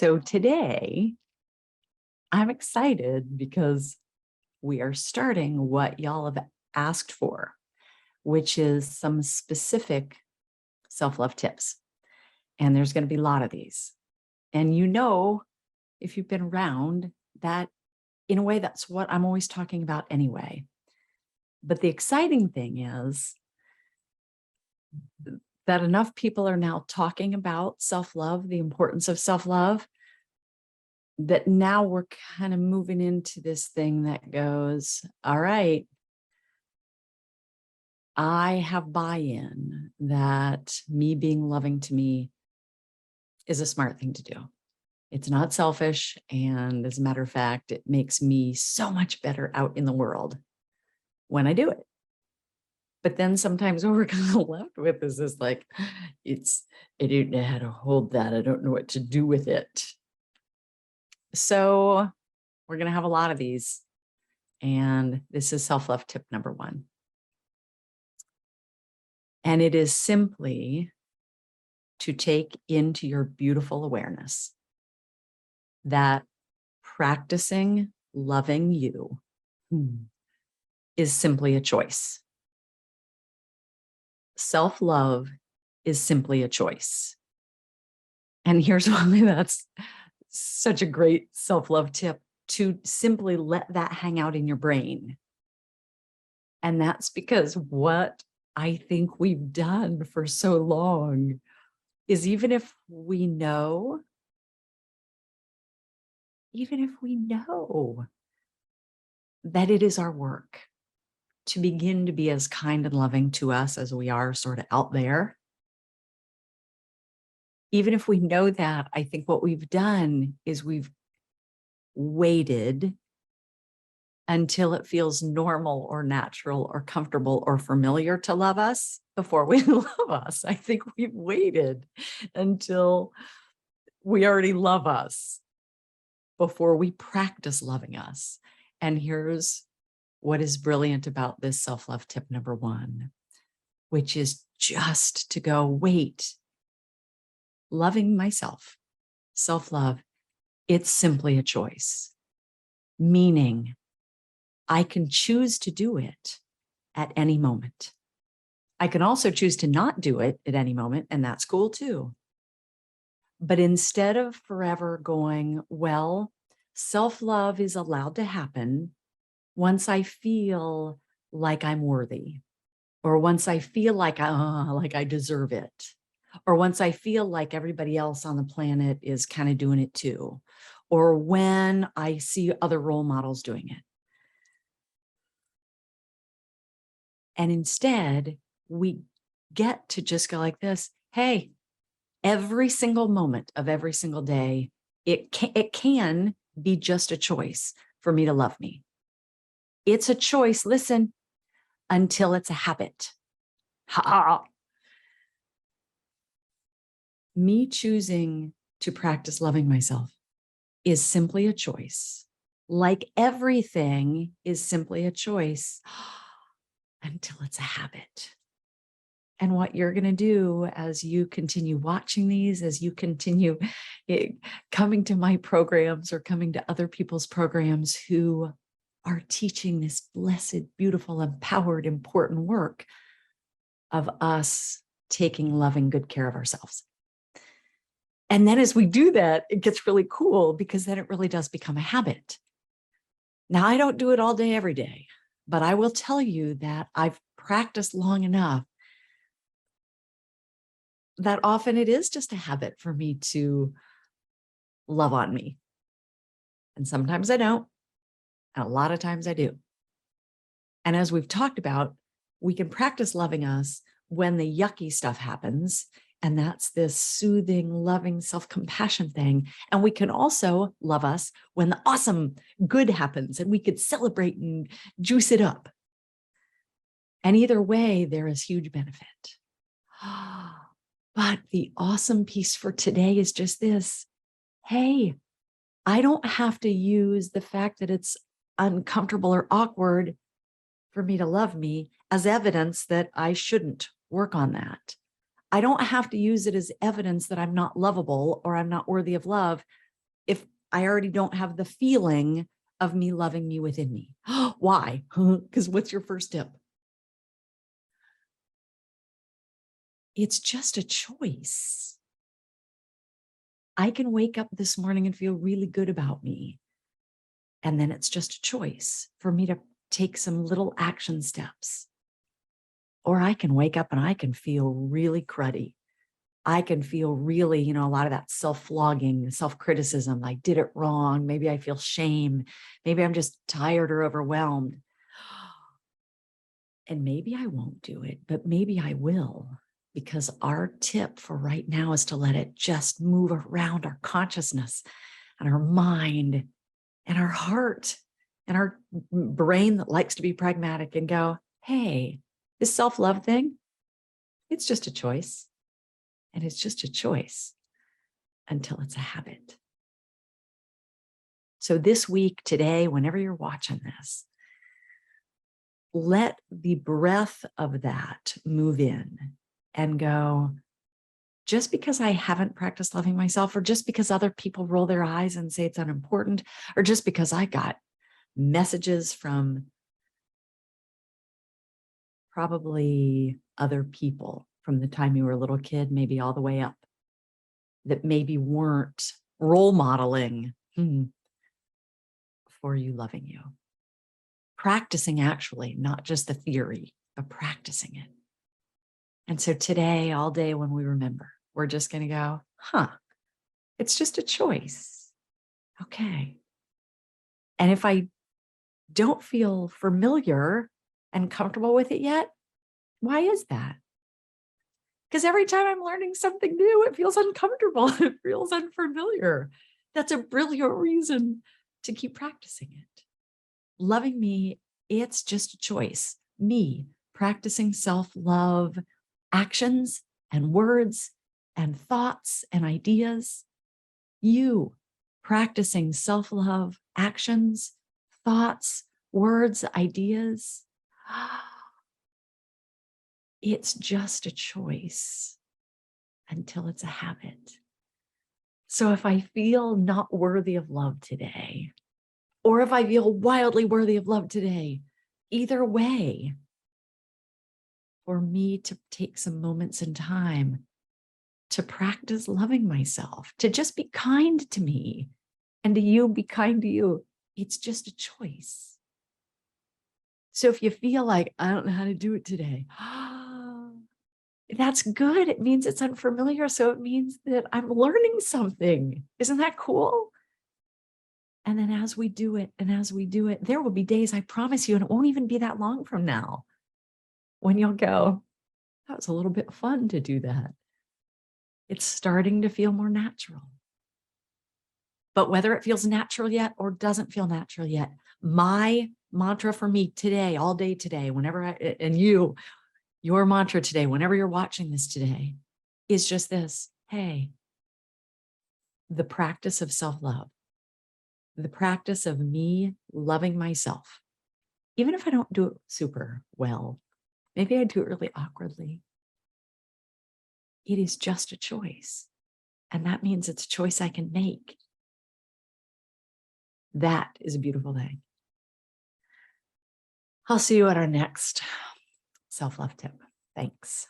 So today, I'm excited because we are starting what y'all have asked for, which is some specific self-love tips. And there's going to be a lot of these. And you know, if you've been around, that in a way, that's what I'm always talking about anyway. But the exciting thing is that enough people are now talking about self-love, the importance of self-love, that now we're kind of moving into this thing that goes, all right, I have buy-in that me being loving to me is a smart thing to do. It's not selfish. And as a matter of fact, it makes me so much better out in the world when I do it. But then sometimes what we're kind of left with is this like, I don't know how to hold that. I don't know what to do with it. So we're going to have a lot of these. And this is self-love tip number 1. And it is simply to take into your beautiful awareness that practicing loving you is simply a choice. Self-love is simply a choice. And here's why that's such a great self-love tip, to simply let that hang out in your brain. And that's because what I think we've done for so long is even if we know that it is our work to begin to be as kind and loving to us as we are sort of out there, even if we know that, I think what we've done is we've waited until it feels normal or natural or comfortable or familiar to love us before we love us. I think we've waited until we already love us before we practice loving us. And here's what is brilliant about this self-love tip number 1, which is just to go, wait, loving myself, self-love, it's simply a choice, meaning I can choose to do it at any moment. I can also choose to not do it at any moment, and that's cool too. But instead of forever going, well, self-love is allowed to happen once I feel like I'm worthy, or once I feel like I deserve it, or once I feel like everybody else on the planet is kind of doing it too, or when I see other role models doing it. And instead, we get to just go like this. Hey, every single moment of every single day, it can be just a choice for me to love me. It's a choice, listen, until it's a habit. Me choosing to practice loving myself is simply a choice. Like everything is simply a choice until it's a habit. And what you're going to do as you continue watching these, as you continue coming to my programs or coming to other people's programs who are teaching this blessed, beautiful, empowered, important work of us taking loving good care of ourselves. And then as we do that, it gets really cool because then it really does become a habit. Now, I don't do it all day, every day, but I will tell you that I've practiced long enough that often it is just a habit for me to love on me. And sometimes I don't, and a lot of times I do. And as we've talked about, we can practice loving us when the yucky stuff happens. And that's this soothing, loving, self-compassion thing. And we can also love us when the awesome good happens and we could celebrate and juice it up. And either way, there is huge benefit. But the awesome piece for today is just this. Hey, I don't have to use the fact that it's uncomfortable or awkward for me to love me as evidence that I shouldn't work on that. I don't have to use it as evidence that I'm not lovable or I'm not worthy of love I already don't have the feeling of me loving me within me. Why? Because what's your first tip? It's just a choice. I can wake up this morning and feel really good about me. And then it's just a choice for me to take some little action steps. Or I can wake up and I can feel really cruddy. I can feel really, a lot of that self-flogging, self-criticism. I did it wrong. Maybe I feel shame. Maybe I'm just tired or overwhelmed. And maybe I won't do it, but maybe I will. Because our tip for right now is to let it just move around our consciousness and our mind and our heart and our brain that likes to be pragmatic and go, hey, this self-love thing, it's just a choice. And it's just a choice until it's a habit. So this week, today, whenever you're watching this, let the breath of that move in and go, just because I haven't practiced loving myself, or just because other people roll their eyes and say it's unimportant, or just because I got messages from probably other people from the time you were a little kid, maybe all the way up, that maybe weren't role modeling for you loving you. Practicing actually, not just the theory, but practicing it. And so today, all day when we remember, we're just going to go, it's just a choice. Okay. And if I don't feel familiar and comfortable with it yet, why is that? Because every time I'm learning something new, it feels uncomfortable. It feels unfamiliar. That's a brilliant reason to keep practicing it. Loving me, it's just a choice. Me practicing self-love actions and words and thoughts and ideas. You practicing self-love actions, thoughts, words, ideas. It's just a choice until it's a habit. So if I feel not worthy of love today, or if I feel wildly worthy of love today, either way, for me to take some moments in time to practice loving myself, to just be kind to me, and to you, be kind to you. It's just a choice. So if you feel like, I don't know how to do it today, that's good. It means it's unfamiliar. So it means that I'm learning something. Isn't that cool? And then as we do it, there will be days, I promise you, and it won't even be that long from now, when you'll go, that was a little bit fun to do that. It's starting to feel more natural. But whether it feels natural yet or doesn't feel natural yet, my mantra for me today, all day today, whenever your mantra today, whenever you're watching this today, is just this: hey, the practice of self-love, the practice of me loving myself, even if I don't do it super well, maybe I do it really awkwardly. It is just a choice. And that means it's a choice I can make. That is a beautiful thing. I'll see you at our next self-love tip. Thanks.